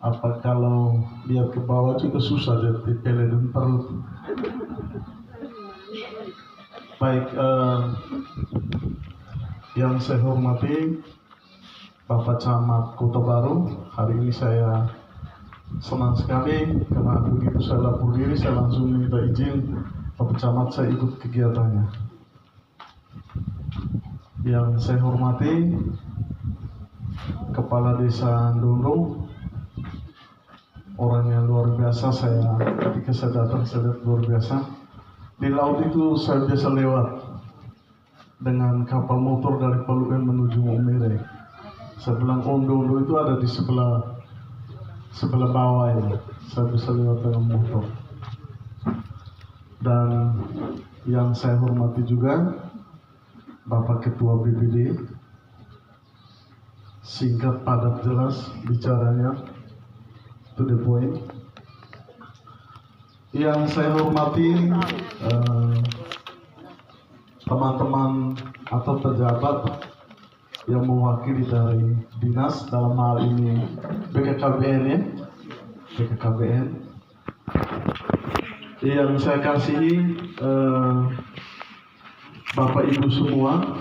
Apa kalau lihat ke bawah juga susah jadi peleden perut. Baik, yang saya hormati Bapak Camat Kota Baru, hari ini saya senang sekali karena begitu saya lapor diri saya langsung minta izin Bapak Camat saya ikut kegiatannya. Yang saya hormati Kepala Desa Dondo, orang yang luar biasa. Ketika saya datang saya lihat luar biasa. Di laut itu saya biasa lewat dengan kapal motor dari Palu'en menuju Maumere. Saya bilang Dondo itu ada di sebelah bawah ini. Saya bisa lewat dengan motor. Dan yang saya hormati juga Bapak Ketua BPD, singkat, padat, jelas bicaranya, to the point. Yang saya hormati teman-teman atau pejabat yang mewakili dari dinas, dalam hal ini BKKBN ya, BKKBN. Yang saya kasihi Bapak Ibu semua,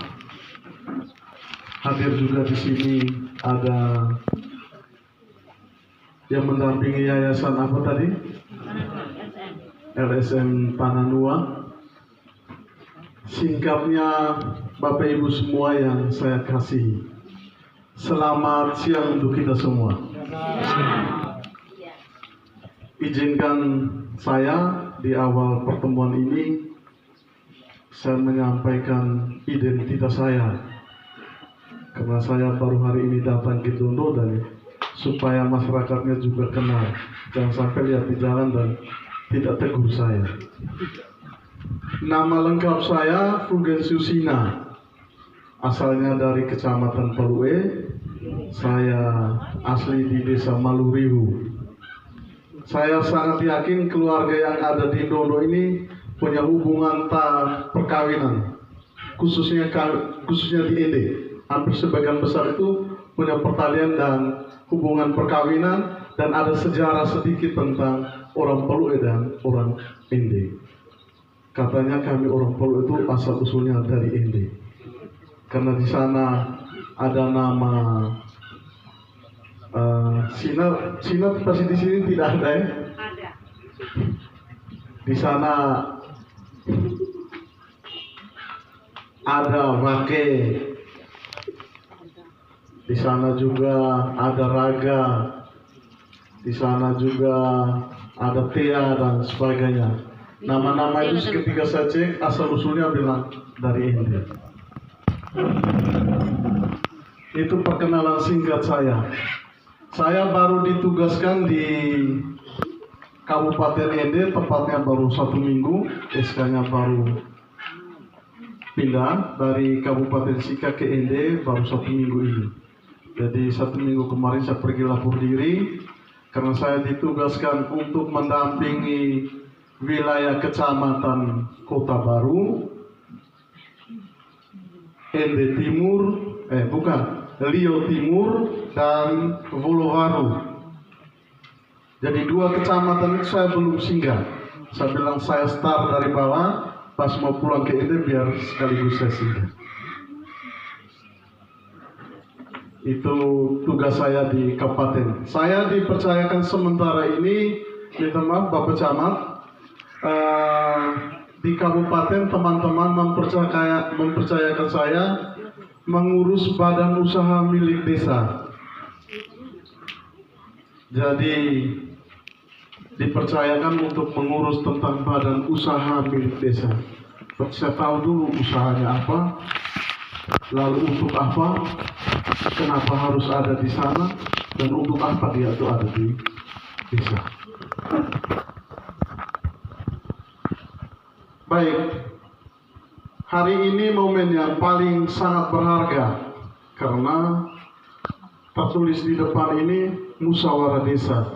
hadir juga di sini ada yang mendampingi yayasan apa tadi? LSM Tananua. Singkatnya, Bapak Ibu semua yang saya kasihi, selamat siang untuk kita semua. Izinkan saya di awal pertemuan ini saya menyampaikan identitas saya, karena saya baru hari ini datang ke Dondo dan supaya masyarakatnya juga kenal, jangan sampai lihat di jalan dan tidak tegur saya. Nama lengkap saya Fulgensius Sina, asalnya dari Kecamatan Palue. Saya asli di Desa Malurihu. Saya sangat yakin keluarga yang ada di Dondo ini punya hubungan perkawinan, khususnya di Ende. Hampir sebagian besar itu punya pertalian dan hubungan perkawinan, dan ada sejarah sedikit tentang orang Palue dan orang Ende. Katanya kami orang Palue itu asal usulnya dari Ende, karena di sana ada nama Sinar pasti di sini tidak ada ya? Ada. Di sana ada Wake, di sana juga ada Raga, di sana juga ada Tia dan sebagainya. Nama-nama itu ketika saya cek asal usulnya bilang dari India. Itu perkenalan singkat saya. Saya baru ditugaskan di Kabupaten Ende, tepatnya baru 1 minggu. SK-nya baru pindah dari Kabupaten Sika ke Ende baru 1 minggu ini. Jadi 1 minggu kemarin saya pergi lapor diri karena saya ditugaskan untuk mendampingi wilayah Kecamatan Kota Baru, Ende Timur, Rio Timur dan Wolowaru. Jadi 2 kecamatan itu saya belum singgah. Saya bilang saya start dari bawah, pas mau pulang ke Ende biar sekaligus saya singgah. Itu tugas saya di kabupaten. Saya dipercayakan sementara ini, minta maaf Bapak Camat, di kabupaten teman-teman mempercayakan saya mengurus badan usaha milik desa. Jadi dipercayakan untuk mengurus tentang badan usaha milik desa. Saya tahu dulu usahanya apa, lalu untuk apa, kenapa harus ada di sana, dan untuk apa dia itu ada di desa. Baik, hari ini momen yang paling sangat berharga karena tertulis di depan ini musyawarah desa.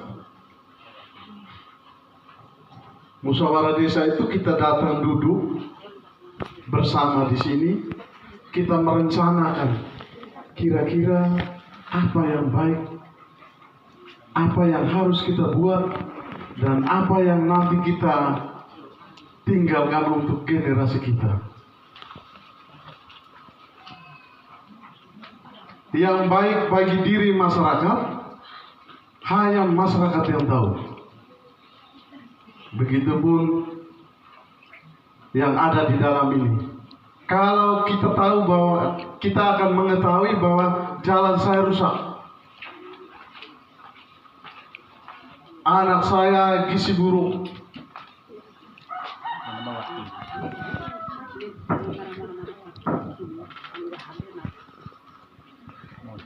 Musyawarah desa itu kita datang duduk bersama di sini, kita merencanakan kira-kira apa yang baik, apa yang harus kita buat, dan apa yang nanti kita tinggalkan untuk generasi kita. Yang baik bagi diri masyarakat, hanya masyarakat yang tahu. Begitupun yang ada di dalam ini. Kalau kita tahu bahwa kita akan mengetahui bahwa jalan saya rusak, anak saya gizi buruk,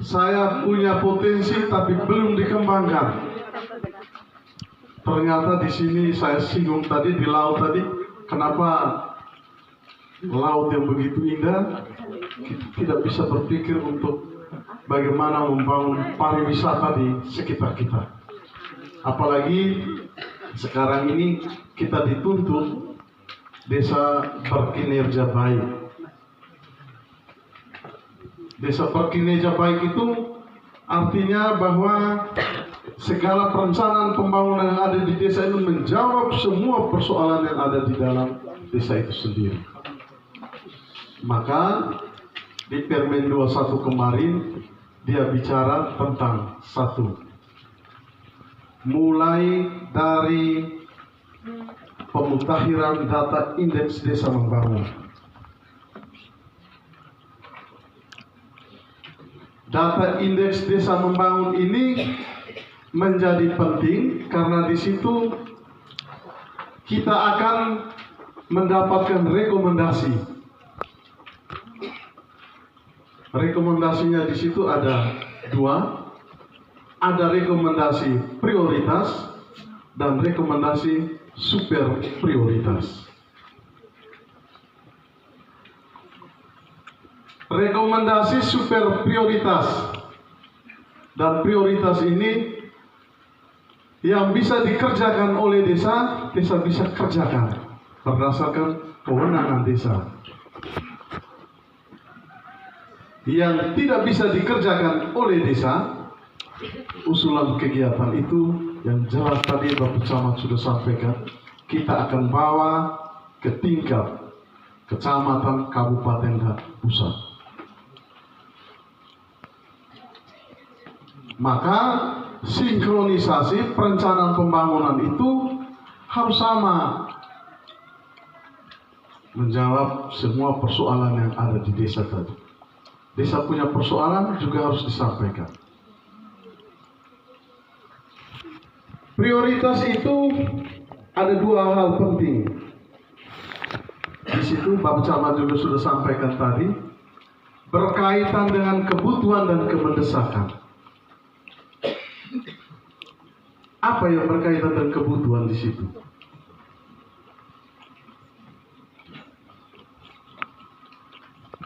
saya punya potensi tapi belum dikembangkan. Ternyata di sini saya singgung tadi di laut tadi, kenapa laut yang begitu indah kita tidak bisa berpikir untuk bagaimana membangun pariwisata di sekitar kita. Apalagi sekarang ini kita dituntut desa berkinerja baik. Desa berkinerja baik itu artinya bahwa segala perencanaan pembangunan yang ada di desa itu menjawab semua persoalan yang ada di dalam desa itu sendiri. Maka di Permen 21 kemarin dia bicara tentang satu, mulai dari pemutakhiran data indeks desa membangun. Data indeks desa membangun ini menjadi penting karena di situ kita akan mendapatkan rekomendasi. Rekomendasinya di situ ada dua, ada rekomendasi prioritas dan rekomendasi super prioritas. Rekomendasi super prioritas dan prioritas ini yang bisa dikerjakan oleh desa, desa bisa kerjakan berdasarkan kewenangan desa. Yang tidak bisa dikerjakan oleh desa, usulan kegiatan itu yang jelas tadi Bapak Camat sudah sampaikan, kita akan bawa ke tingkat kecamatan, kabupaten, dan pusat. Maka sinkronisasi perencanaan pembangunan itu harus sama, menjawab semua persoalan yang ada di desa tadi. Desa punya persoalan juga harus disampaikan. Prioritas itu ada dua hal penting. Di situ Bapak Camat juga sudah sampaikan tadi, berkaitan dengan kebutuhan dan kemendesakan. Apa yang berkaitan dengan kebutuhan di situ?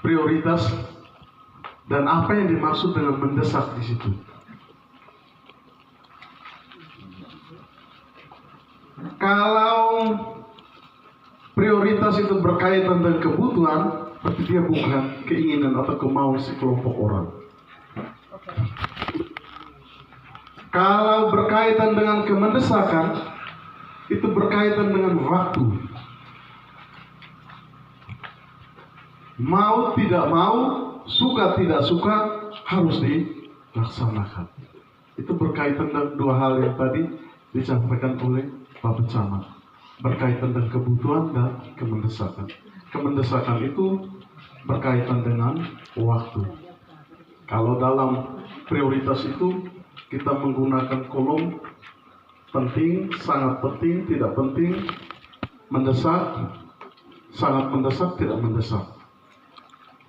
Prioritas dan apa yang dimaksud dengan mendesak di situ? Kalau prioritas itu berkaitan dengan kebutuhan, berarti dia bukan keinginan atau kemauan sekelompok orang. Kalau berkaitan dengan kemendesakan, itu berkaitan dengan waktu. Mau tidak mau, suka tidak suka, harus dilaksanakan. Itu berkaitan dengan dua hal yang tadi disampaikan oleh Bapak Camat. Berkaitan dengan kebutuhan dan kemendesakan. Kemendesakan itu berkaitan dengan waktu. Kalau dalam prioritas itu, kita menggunakan kolom penting, sangat penting, tidak penting, mendesak, sangat mendesak, tidak mendesak.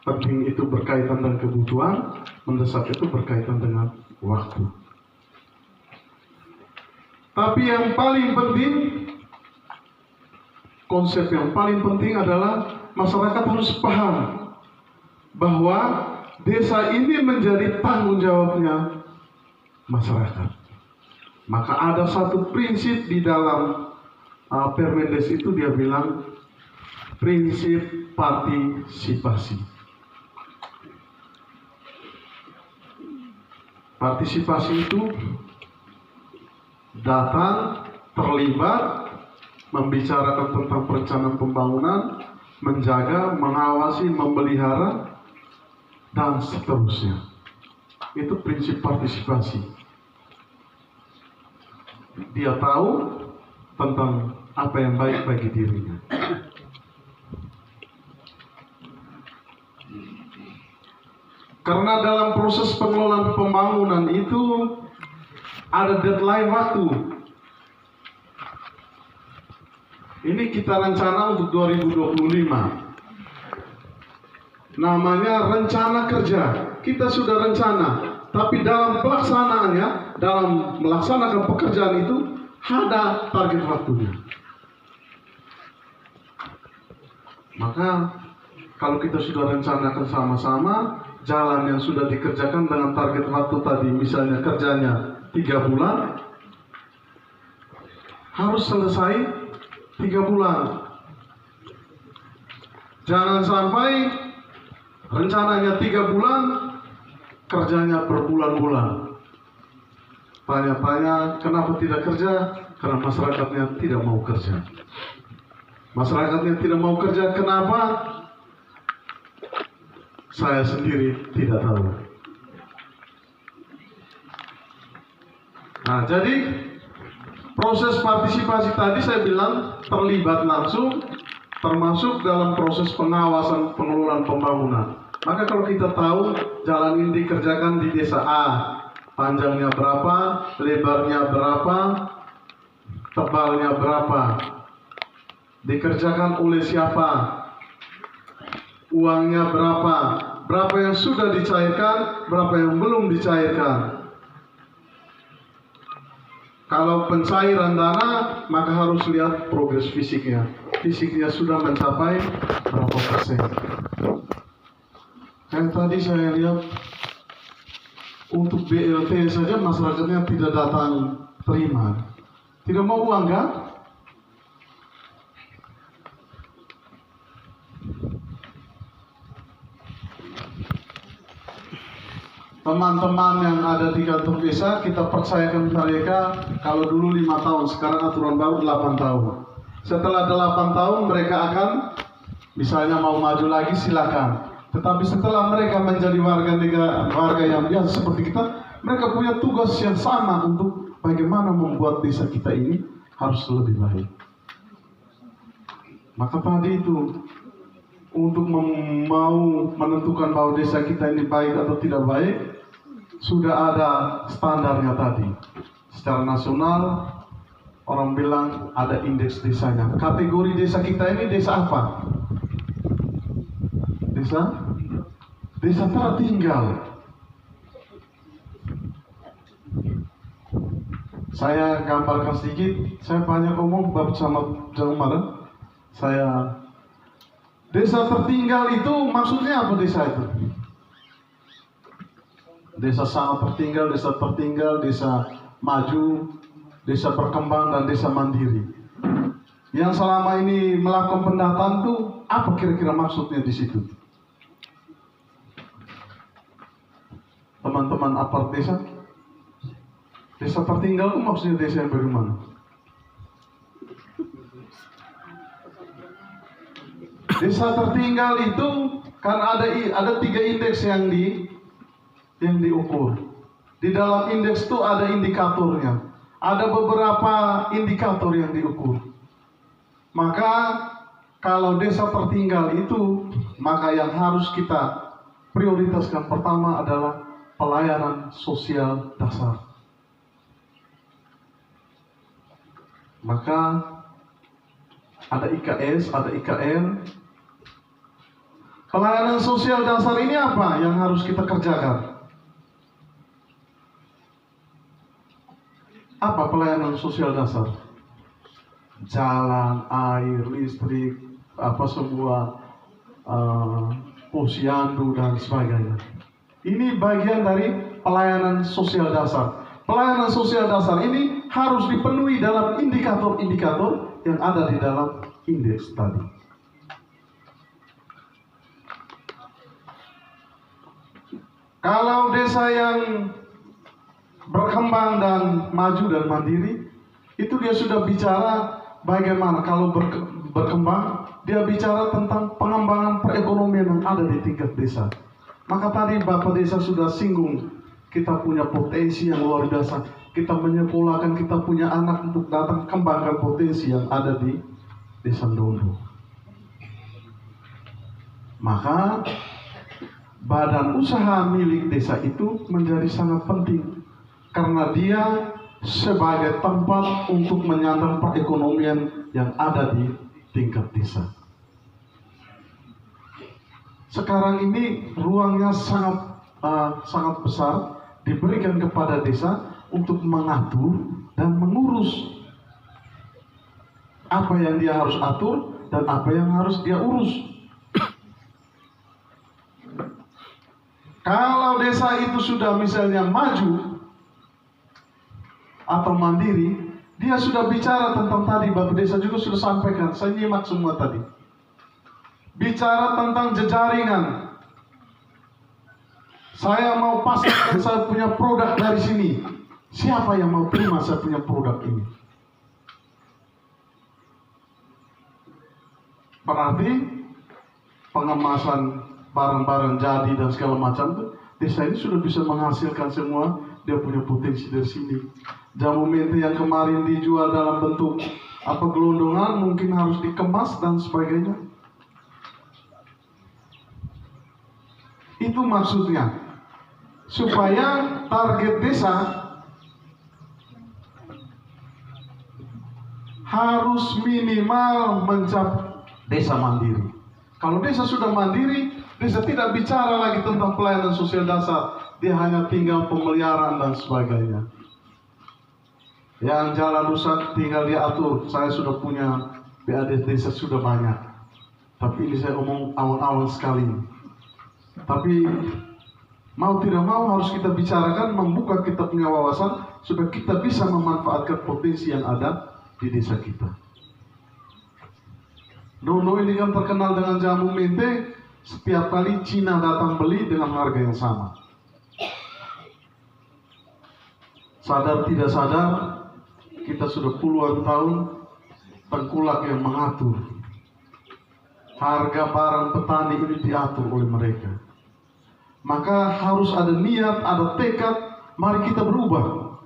Penting itu berkaitan dengan kebutuhan, mendesak itu berkaitan dengan waktu. Tapi yang paling penting, konsep yang paling penting adalah masyarakat harus paham bahwa desa ini menjadi tanggung jawabnya masyarakat. Maka ada satu prinsip di dalam Permendes itu, dia bilang prinsip partisipasi. Partisipasi itu datang, terlibat, membicarakan tentang perencanaan pembangunan, menjaga, mengawasi, memelihara, dan seterusnya. Itu prinsip partisipasi. Dia tahu tentang apa yang baik bagi dirinya. Karena dalam proses pengelolaan pembangunan itu ada deadline waktu. Ini kita rencana untuk 2025. Namanya rencana kerja. Kita sudah rencana, tapi dalam pelaksanaannya, dalam melaksanakan pekerjaan itu ada target waktunya. Maka kalau kita sudah rencanakan sama-sama, jalan yang sudah dikerjakan dengan target waktu tadi, misalnya kerjanya 3 bulan, harus selesai 3 bulan. Jangan sampai rencananya 3 bulan, kerjanya berbulan-bulan. Tanya-tanya kenapa tidak kerja? Karena masyarakatnya tidak mau kerja. Masyarakatnya tidak mau kerja, kenapa? Saya sendiri tidak tahu. Nah, jadi proses partisipasi tadi saya bilang terlibat langsung, termasuk dalam proses pengawasan pengelolaan pembangunan. Maka kalau kita tahu jalan ini dikerjakan di desa A, panjangnya berapa, lebarnya berapa, tebalnya berapa, dikerjakan oleh siapa, uangnya berapa, berapa yang sudah dicairkan, berapa yang belum dicairkan. Kalau pencairan dana, maka harus lihat progres fisiknya. Fisiknya sudah mencapai berapa persen. Yang tadi saya lihat, untuk BLT saja masyarakatnya tidak datang terima. Tidak mau uang kan? Teman-teman yang ada di kantor desa, kita percayakan mereka, kalau dulu 5 tahun, sekarang aturan baru 8 tahun. Setelah 8 tahun mereka akan, misalnya mau maju lagi silakan. Tetapi setelah mereka menjadi warga yang biasa seperti kita, mereka punya tugas yang sama untuk bagaimana membuat desa kita ini harus lebih baik. Maka tadi itu, untuk mau menentukan bahwa desa kita ini baik atau tidak baik, sudah ada standarnya tadi. Secara nasional, orang bilang ada indeks desanya. Kategori desa kita ini desa apa? Desa tertinggal. Saya gambarkan sedikit. Saya banyak ngomong bab sama kemarin. Desa tertinggal itu maksudnya apa desa itu? Desa sangat tertinggal, desa maju, desa berkembang, dan desa mandiri. Yang selama ini melakukan pendataan tuh apa kira-kira maksudnya di situ? Teman-teman apart desa? Desa tertinggal itu maksudnya desa yang bagaimana? Desa tertinggal itu kan ada 3 indeks yang diukur. Di dalam indeks itu ada indikatornya. Ada beberapa indikator yang diukur. Maka kalau desa tertinggal itu, maka yang harus kita prioritaskan pertama adalah pelayanan sosial dasar. Maka ada IKS, ada IKN. Pelayanan sosial dasar ini apa yang harus kita kerjakan? Apa pelayanan sosial dasar? Jalan, air, listrik, sebuah posyandu dan sebagainya. Ini bagian dari pelayanan sosial dasar. Pelayanan sosial dasar ini harus dipenuhi dalam indikator-indikator yang ada di dalam indeks tadi. Kalau desa yang berkembang dan maju dan mandiri, itu dia sudah bicara bagaimana kalau berkembang, dia bicara tentang pengembangan perekonomian yang ada di tingkat desa. Maka tadi Bapak Desa sudah singgung, kita punya potensi yang luar biasa. Kita menyekolahkan, kita punya anak untuk datang kembangkan potensi yang ada di Desa Ndondo. Maka badan usaha milik desa itu menjadi sangat penting, karena dia sebagai tempat untuk menyandang perekonomian yang ada di tingkat desa. Sekarang ini ruangnya sangat besar diberikan kepada desa untuk mengatur dan mengurus apa yang dia harus atur dan apa yang harus dia urus. Kalau desa itu sudah misalnya maju atau mandiri, dia sudah bicara tentang tadi, Bapak Desa juga sudah sampaikan, saya nyimak semua tadi. Bicara tentang jejaringan. Saya mau pasarkan saya punya produk dari sini. Siapa yang mau terima saya punya produk ini? Berarti pengemasan barang-barang jadi dan segala macam itu, desa ini sudah bisa menghasilkan semua, dia punya potensi dari sini. Jamu mente yang kemarin dijual dalam bentuk gelondongan mungkin harus dikemas dan sebagainya. Itu maksudnya, supaya target desa harus minimal mencapai desa mandiri. Kalau desa sudah mandiri, desa tidak bicara lagi tentang pelayanan sosial dasar, dia hanya tinggal pemeliharaan dan sebagainya. Yang jalan rusak tinggal diatur. Saya sudah punya BAD desa sudah banyak, tapi ini saya omong awal-awal sekali. Tapi mau tidak mau harus kita bicarakan, membuka kita punya wawasan supaya kita bisa memanfaatkan potensi yang ada di desa kita. Ndondo ini kan terkenal dengan jamu mente. Setiap kali Cina datang beli dengan harga yang sama. Sadar tidak sadar, kita sudah puluhan tahun tengkulak yang mengatur. Harga barang petani ini diatur oleh mereka. Maka harus ada niat, ada tekad, mari kita berubah.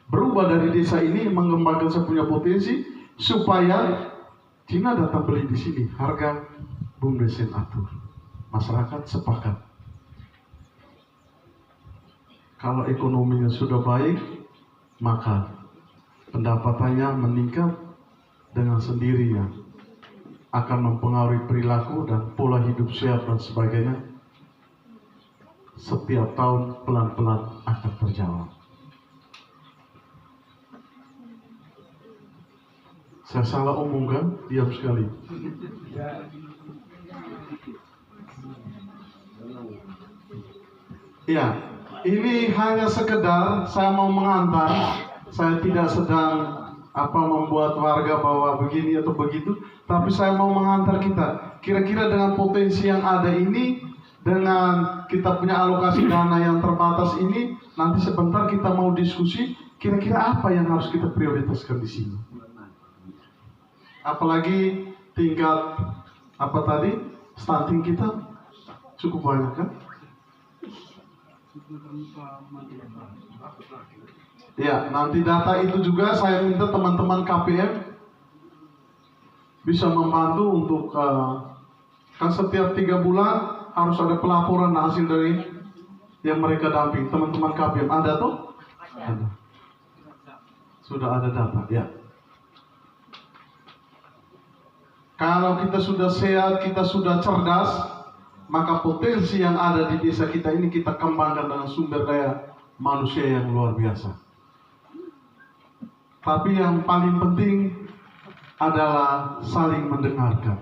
Berubah dari desa ini, mengembangkan saya punya potensi, supaya Cina datang beli di sini, harga Bung Desen atur. Masyarakat sepakat. Kalau ekonominya sudah baik, maka pendapatannya meningkat dengan sendirinya. Akan mempengaruhi perilaku dan pola hidup sehat dan sebagainya. Setiap tahun pelan-pelan akan terjawab. Saya salah omong kan? Diam sekali. Ya, ini hanya sekedar saya mau mengantar. Saya tidak sedang membuat warga bahwa begini atau begitu, tapi saya mau mengantar kita. Kira-kira dengan potensi yang ada ini, dengan kita punya alokasi dana yang terbatas ini, nanti sebentar kita mau diskusi kira-kira apa yang harus kita prioritaskan di sini. Apalagi tingkat stunting kita cukup banyak kan? Ya, nanti data itu juga saya minta teman-teman KPM bisa membantu untuk kan setiap 3 bulan harus ada pelaporan hasil dari yang mereka damping. Teman-teman KPM ada tuh? Ada. Sudah ada data, ya. Kalau kita sudah sehat, kita sudah cerdas, maka potensi yang ada di desa kita ini kita kembangkan dengan sumber daya manusia yang luar biasa. Tapi yang paling penting adalah saling mendengarkan.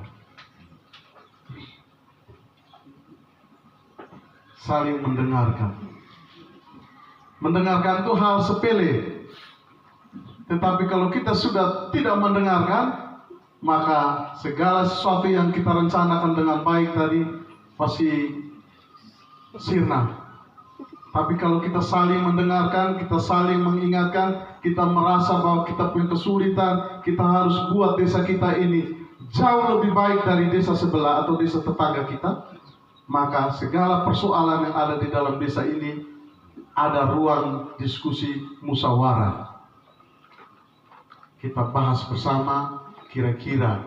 Saling mendengarkan. Mendengarkan itu hal sepele. Tetapi kalau kita sudah tidak mendengarkan, maka segala sesuatu yang kita rencanakan dengan baik tadi pasti sirna. Tapi kalau kita saling mendengarkan, kita saling mengingatkan, kita merasa bahwa kita punya kesulitan, kita harus buat desa kita ini jauh lebih baik dari desa sebelah atau desa tetangga kita, maka segala persoalan yang ada di dalam desa ini ada ruang diskusi musyawarah. Kita bahas bersama, kira-kira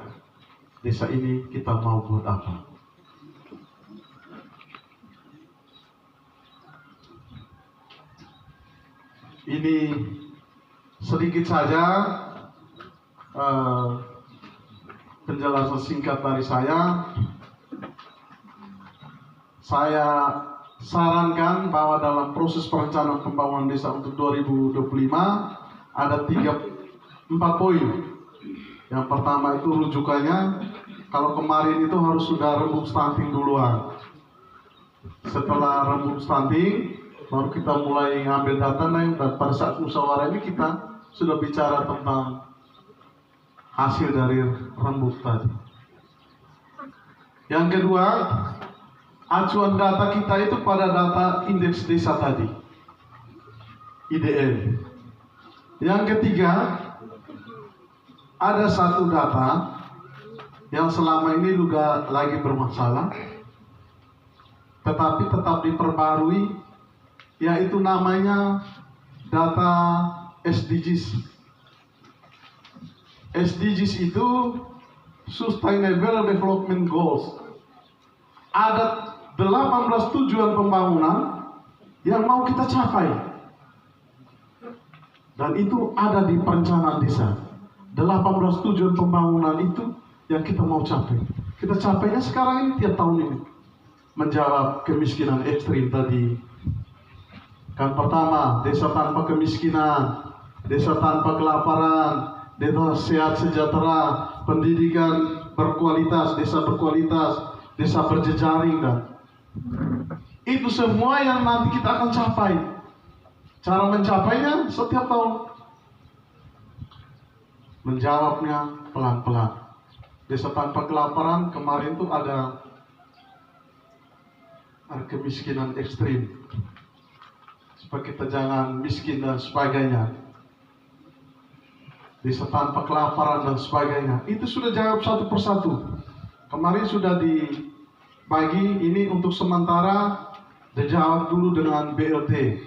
desa ini kita mau buat apa. Ini sedikit saja penjelasan singkat dari saya. Saya sarankan bahwa dalam proses perencanaan pembangunan desa untuk 2025 ada 4 poin. Yang pertama itu rujukannya, kalau kemarin itu harus sudah rembuk stunting duluan. Setelah rembuk stunting, baru kita mulai ngambil data, dan pada saat musyawarah ini kita sudah bicara tentang hasil dari rembuk tadi. Yang kedua, acuan data kita itu pada data indeks desa tadi, IDN. Yang ketiga, ada satu data yang selama ini juga lagi bermasalah, tetapi tetap diperbarui, yaitu namanya data SDGs. SDGs itu Sustainable Development Goals. Ada 18 tujuan pembangunan yang mau kita capai. Dan itu ada di perencanaan desa. 18 tujuan pembangunan itu yang kita mau capai. Kita capainya sekarang ini tiap tahun ini. Menjawab kemiskinan ekstrim tadi. Kan pertama, desa tanpa kemiskinan, desa tanpa kelaparan, desa sehat sejahtera, pendidikan berkualitas, desa berkualitas, desa berjejaring, dan itu semua yang nanti kita akan capai. Cara mencapainya setiap tahun. Menjawabnya pelan-pelan. Desa tanpa kelaparan kemarin tuh ada kemiskinan ekstrim. Supaya kita jangan miskin dan sebagainya. Desa tanpa kelaparan dan sebagainya. Itu sudah jawab satu persatu. Kemarin sudah dibagi, ini untuk sementara dijawab dulu dengan BLT,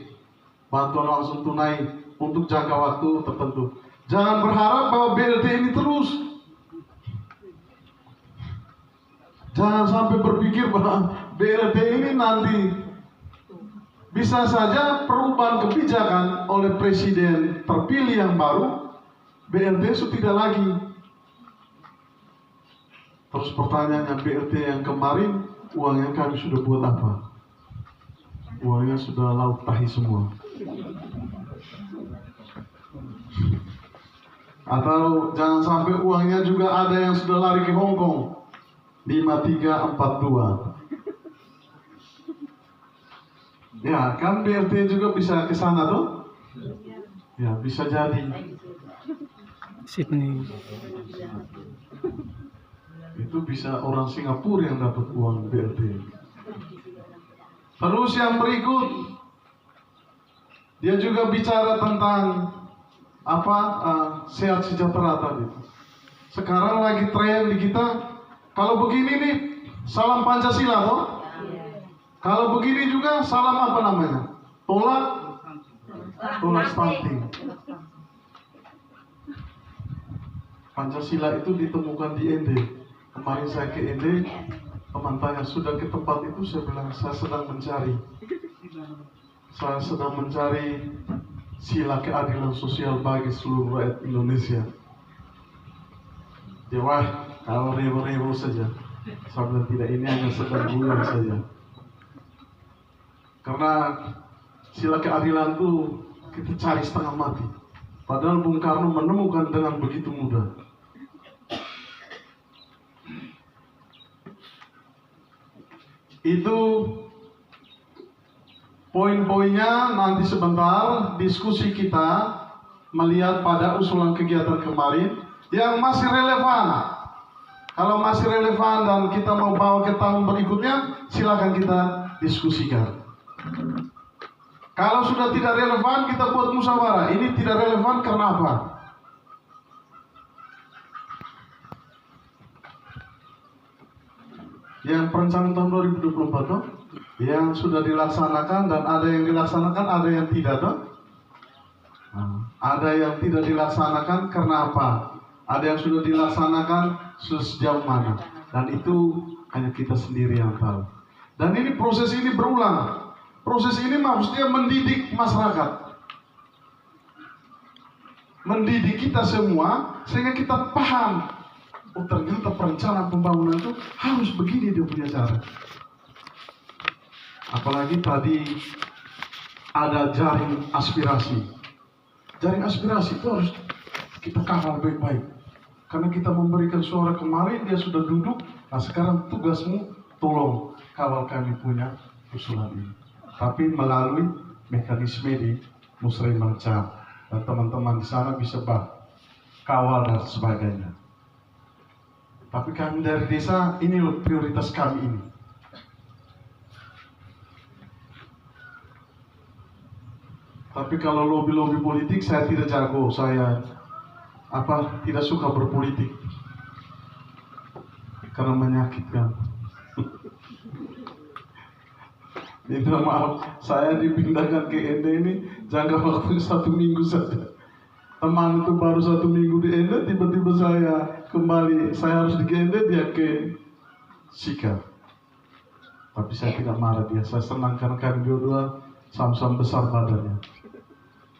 bantuan langsung tunai untuk jangka waktu tertentu. Jangan berharap bahwa BLT ini terus. Jangan sampai berpikir bahwa BLT ini nanti. Bisa saja perubahan kebijakan oleh presiden terpilih yang baru, BLT sudah tidak lagi. Terus pertanyaannya, BLT yang kemarin uangnya kami sudah buat apa? Uangnya sudah laut tahi semua. Atau jangan sampai uangnya juga ada yang sudah lari ke Hong Kong. 5342. Ya, kan BLT juga bisa ke sana tuh? Ya, bisa jadi. Sydney. Itu bisa orang Singapura yang dapat uang BLT. Terus yang berikut, dia juga bicara tentang sehat sejahtera tadi. Sekarang lagi tren di kita, kalau begini nih salam Pancasila toh. Kalau begini juga salam apa namanya? Tolak stunting. Pancasila itu ditemukan di ND. Kemarin saya ke ND, teman tanya sudah ke tempat itu, saya bilang saya sedang mencari. Saya sedang mencari sila keadilan sosial bagi seluruh rakyat Indonesia. Ya wah, kalau revo-revo saja. Saya bilang tidak, ini hanya sedang guyon saja. Karena sila keadilan itu kita cari setengah mati. Padahal Bung Karno menemukan dengan begitu mudah. Itu poin-poinnya, nanti sebentar diskusi kita melihat pada usulan kegiatan kemarin yang masih relevan. Kalau masih relevan dan kita mau bawa ke tahun berikutnya, silakan kita diskusikan. Kalau sudah tidak relevan, kita buat musyawarah. Ini tidak relevan karena apa? Yang perencanaan tahun 2024 toh, yang sudah dilaksanakan dan ada yang dilaksanakan, ada yang tidak toh. Ada yang tidak dilaksanakan karena apa? Ada yang sudah dilaksanakan sejauh mana? Dan itu hanya kita sendiri yang tahu. Dan ini proses ini berulang. Proses ini maksudnya mendidik masyarakat, mendidik kita semua sehingga kita paham. Oh, ternyata perencanaan pembangunan itu harus begini dia punya cara. Apalagi tadi ada jaring aspirasi. Jaring aspirasi itu harus kita kawal baik-baik. Karena kita memberikan suara kemarin, dia sudah duduk. Nah sekarang tugasmu tolong kawal kami punya usulan ini. Tapi melalui mekanisme di Musrembang Cap. Dan teman-teman di sana bisa kawal dan sebagainya. Tapi kami dari desa, ini loh prioritas kami ini. Tapi kalau lobby-lobby politik, saya tidak jago. Saya tidak suka berpolitik. Karena menyakitkan. Minta maaf, saya dipindahkan ke Ende ini jangka waktu 1 minggu saja. Teman itu baru 1 minggu di Ende, tiba-tiba saya kembali. Saya harus di Ende, dia ke Sika. Tapi saya tidak marah dia, saya senang karena kami dua-dua sama-sama besar badannya.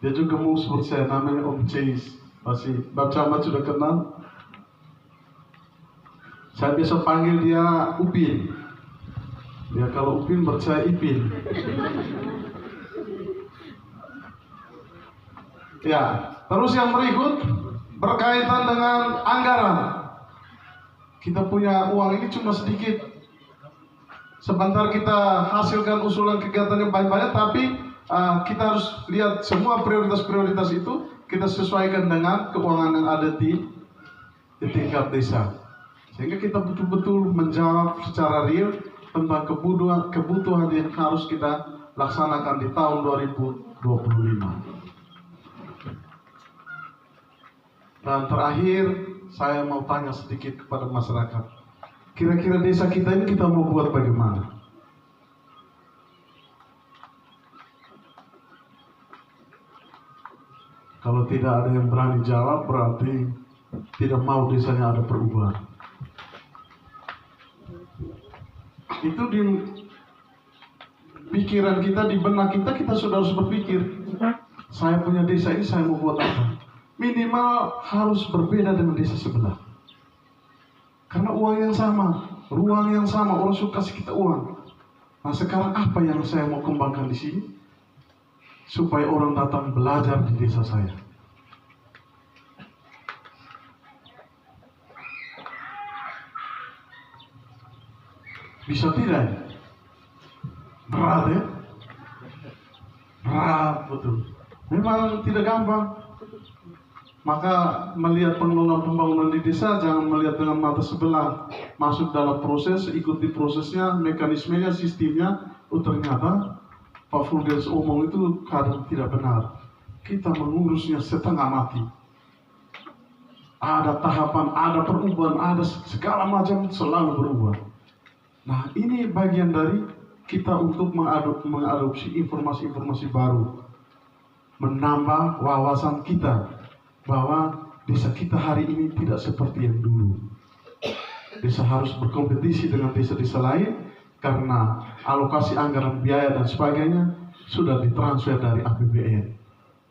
Dia juga mau seperti saya, namanya Om Ceis. Masih Bapak sudah kenal. Saya biasa panggil dia Upin. Ya kalau Upin percaya Ipin. Ya, terus yang berikut berkaitan dengan anggaran. Kita punya uang ini cuma sedikit. Sebentar kita hasilkan usulan kegiatan yang banyak-banyak, tapi kita harus lihat semua prioritas-prioritas itu kita sesuaikan dengan keuangan yang ada di tingkat desa. Sehingga kita betul-betul menjawab secara real tentang kebutuhan yang harus kita laksanakan di tahun 2025. Dan terakhir, saya mau tanya sedikit kepada masyarakat. Kira-kira desa kita ini kita mau buat bagaimana? Kalau tidak ada yang berani jawab, berarti tidak mau desanya ada perubahan. Itu di pikiran kita, di benak kita, kita sudah harus berpikir. Saya punya desa ini, saya mau buat apa? Minimal harus berbeda dengan desa sebelah. Karena uang yang sama, ruang yang sama, orang suka kasih kita uang. Nah sekarang apa yang saya mau kembangkan di sini? Supaya orang datang belajar di desa saya. Bisa tidak? Berat ya? Berat betul. Memang tidak gampang. Maka melihat pengelolaan pembangunan di desa jangan melihat dengan mata sebelah. Masuk dalam proses, ikuti prosesnya, mekanismenya, sistemnya. Oh ternyata Pak Fulgens omong itu kadang tidak benar. Kita mengurusnya setengah mati. Ada tahapan, ada perubahan, ada segala macam selalu berubah. Nah ini bagian dari kita untuk mengadopsi informasi-informasi baru. Menambah wawasan kita bahwa desa kita hari ini tidak seperti yang dulu. Desa harus berkompetisi dengan desa-desa lain karena alokasi anggaran biaya dan sebagainya sudah ditransfer dari APBN.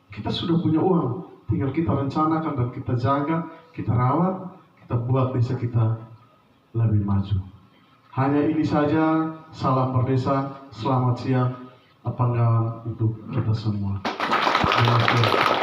Kita sudah punya uang, tinggal kita rencanakan dan kita jaga, kita rawat, kita buat desa kita lebih maju. Hanya ini saja, salam berdesa, selamat siang, kawan untuk kita semua. Terima kasih.